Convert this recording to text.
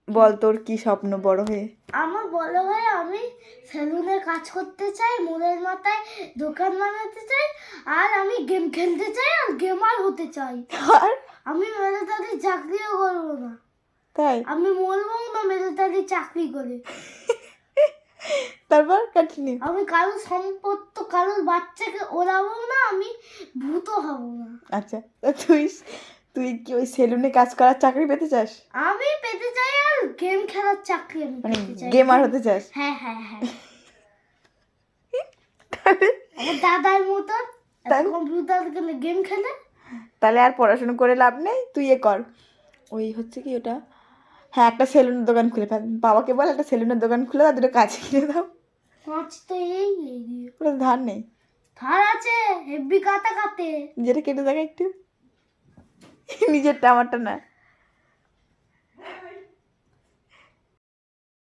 বল তোর কি স্বপ্ন বড় হয়ে? আমার বড় হয়ে আমি সেলুনে কাজ করতে চাই, মোড়ের মাথায় দোকান বানাতে চাই, আর আমি গেম খেলতে চাই আর গেমার হতে চাই। আর আমি মিলিটারি চাকরিও করবো না, তাই? আমি বলবো না মিলিটারি চাকরি করে। তারপর কন্টিনিউ। আমি কারোর সম্পত্তি কারোর বাচ্চাকে ওড়াবো না, আমি ভূত হব না। আচ্ছা, তা তুই তুই কি ওই সেলুনে কাজ করার চাকরি পেতে চাস? আমি পেতে চাই আর গেম খেলার চাকরি আমি মানে পেতে চাই। গেমার হতে চাস? হ্যাঁ হ্যাঁ হ্যাঁ, তাহলে আমার দাদার মতন তাহলে- কম্পিউটার গেম খেলে। তাহলে আর পড়াশোনা করে লাভ নেই, তুই এ কর। ওই হচ্ছে কি ওটা, হ্যাঁ একটা সেলুনের দোকান খুলে ফেল, বাবাকে বল একটা সেলুনের দোকান খুলে দাও, দুটো কাজ কিনে দাও। পাঁচ তো এই দিয়ে পুরো ধার নেই, ধার আছে হেভি কাতে কাতে। যেটা কেটে দেখা একটু, নিজেরটা আমারটা না।